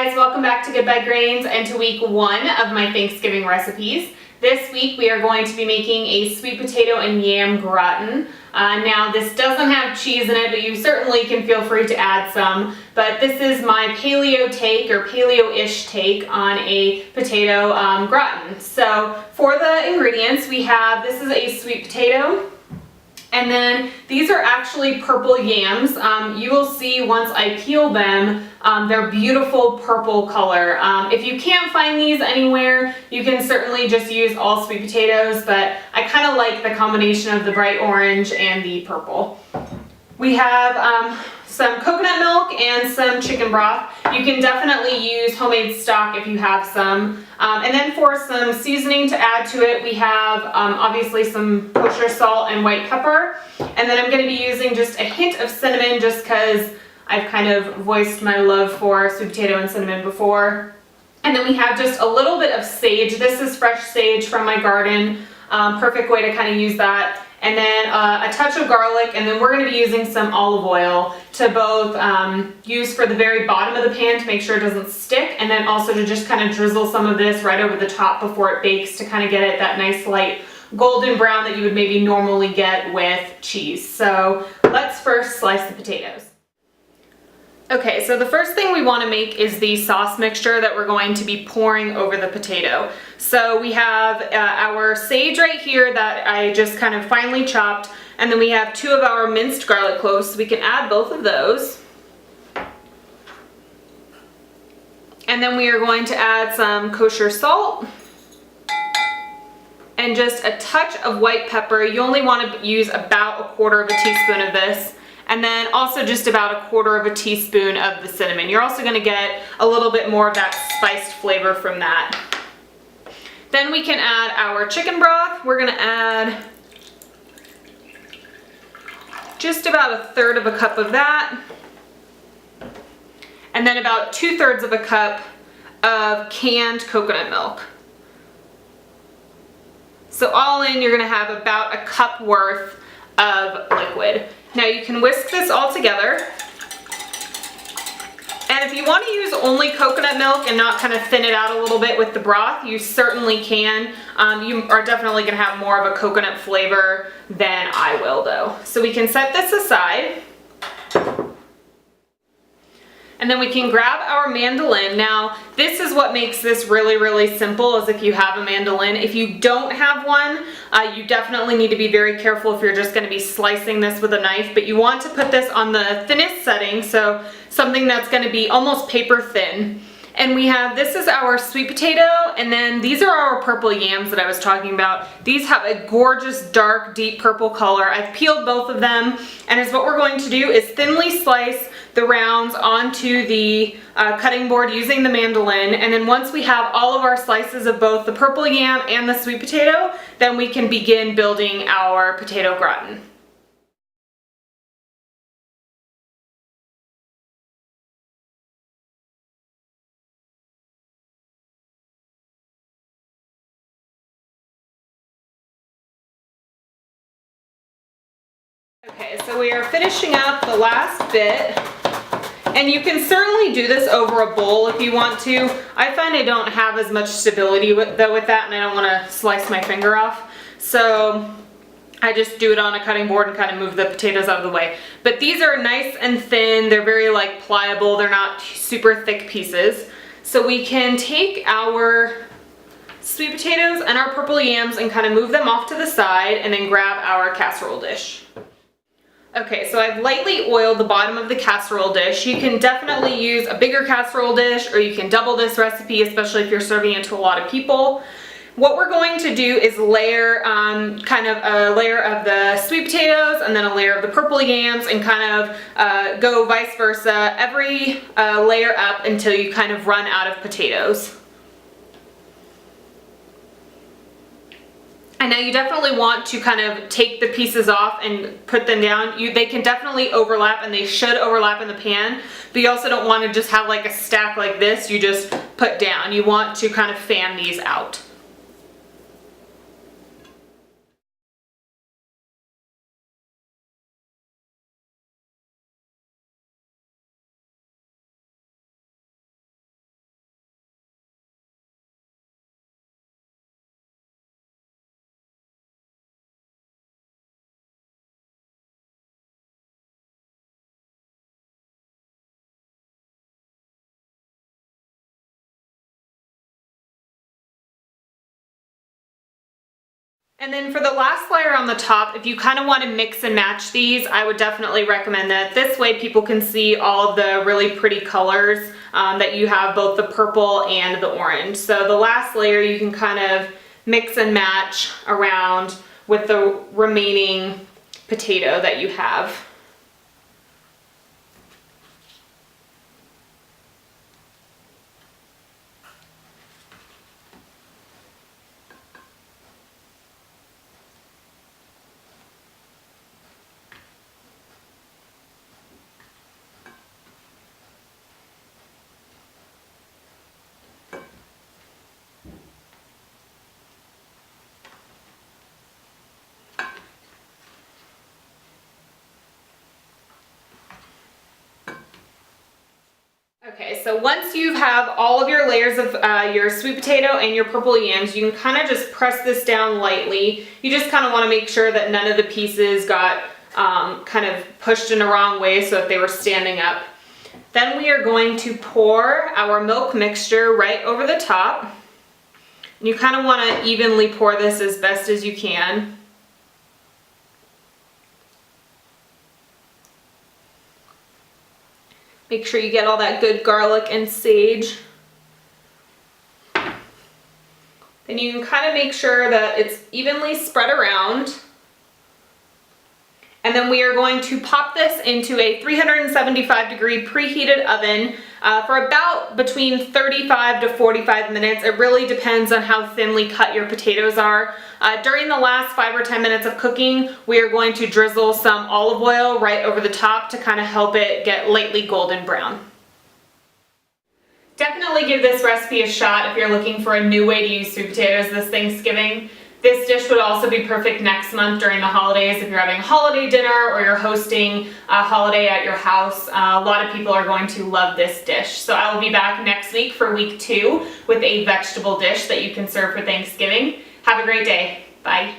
guys, welcome back to Good by Grains and to week 1 of my Thanksgiving recipes. This week we are going to be making a sweet potato and yam gratin. Now this doesn't have cheese in it, but you certainly can feel free to add some. But this is my paleo take, or paleo-ish take, on a potato gratin. So for the ingredients we have, this is a sweet potato. And then these are actually purple yams. You will see once I peel them, they're beautiful purple color. If you can't find these anywhere, you can certainly just use all sweet potatoes, but I kind of like the combination of the bright orange and the purple. We have some coconut milk and some chicken broth. You can definitely use homemade stock if you have some. And then for some seasoning to add to it, we have obviously some kosher salt and white pepper. And then I'm going to be using just a hint of cinnamon just because I've kind of voiced my love for sweet potato and cinnamon before. And then we have just a little bit of sage. This is fresh sage from my garden. Perfect way to kind of use that. And then a touch of garlic, and then we're going to be using some olive oil to both use for the very bottom of the pan to make sure it doesn't stick, and then also to just kind of drizzle some of this right over the top before it bakes to kind of get it that nice light golden brown that you would maybe normally get with cheese. So let's first slice the potatoes. Okay, so the first thing we want to make is the sauce mixture that we're going to be pouring over the potato. So we have our sage right here that I just kind of finely chopped, and then we have 2 of our minced garlic cloves, so we can add both of those. And then we are going to add some kosher salt and just a touch of white pepper. You only want to use about 1/4 of a teaspoon of this. And then also just about 1/4 of a teaspoon of the cinnamon. You're also going to get a little bit more of that spiced flavor from that. Then we can add our chicken broth. We're going to add just about 1/3 of a cup of that. And then about 2/3 of a cup of canned coconut milk. So all in, you're going to have about a cup worth of liquid. Now you can whisk this all together, and if you want to use only coconut milk and not kind of thin it out a little bit with the broth, you certainly can. You are definitely going to have more of a coconut flavor than I will though. So we can set this aside. And then we can grab our mandolin. Now, this is what makes this really, really simple, is if you have a mandolin. If you don't have one, you definitely need to be very careful if you're just gonna be slicing this with a knife, but you want to put this on the thinnest setting, so something that's gonna be almost paper thin. And we have, this is our sweet potato, and then these are our purple yams that I was talking about. These have a gorgeous, dark, deep purple color. I've peeled both of them, and what we're going to do is thinly slice the rounds onto the cutting board using the mandolin, and then once we have all of our slices of both the purple yam and the sweet potato, then we can begin building our potato gratin. Okay, so we are finishing up the last bit, and you can certainly do this over a bowl if you want to. I find I don't have as much stability with that, and I don't want to slice my finger off, so I just do it on a cutting board and kind of move the potatoes out of the way. But these are nice and thin. They're very pliable. They're not super thick pieces. So we can take our sweet potatoes and our purple yams and kind of move them off to the side, and then grab our casserole dish. Okay, so I've lightly oiled the bottom of the casserole dish. You can definitely use a bigger casserole dish, or you can double this recipe, especially if you're serving it to a lot of people. What we're going to do is layer kind of a layer of the sweet potatoes and then a layer of the purple yams, and kind of go vice versa, every layer up until you kind of run out of potatoes. And now you definitely want to kind of take the pieces off and put them down. They can definitely overlap, and they should overlap in the pan, but you also don't want to just have like a stack like this you just put down. You want to kind of fan these out. And then for the last layer on the top, if you kind of want to mix and match these, I would definitely recommend that. This way people can see all of the really pretty colors that you have, both the purple and the orange. So the last layer you can kind of mix and match around with the remaining potato that you have. Okay, so once you have all of your layers of your sweet potato and your purple yams, you can kind of just press this down lightly. You just kind of want to make sure that none of the pieces got kind of pushed in the wrong way, so that they were standing up. Then we are going to pour our milk mixture right over the top. You kind of want to evenly pour this as best as you can. Make sure you get all that good garlic and sage. Then you can kind of make sure that it's evenly spread around. And then we are going to pop this into a 375-degree preheated oven for about between 35 to 45 minutes. It really depends on how thinly cut your potatoes are. During the last 5 or 10 minutes of cooking, we are going to drizzle some olive oil right over the top to kind of help it get lightly golden brown. Definitely give this recipe a shot if you're looking for a new way to use sweet potatoes this Thanksgiving. This dish would also be perfect next month during the holidays if you're having a holiday dinner or you're hosting a holiday at your house. A lot of people are going to love this dish. So I will be back next week for week 2 with a vegetable dish that you can serve for Thanksgiving. Have a great day. Bye.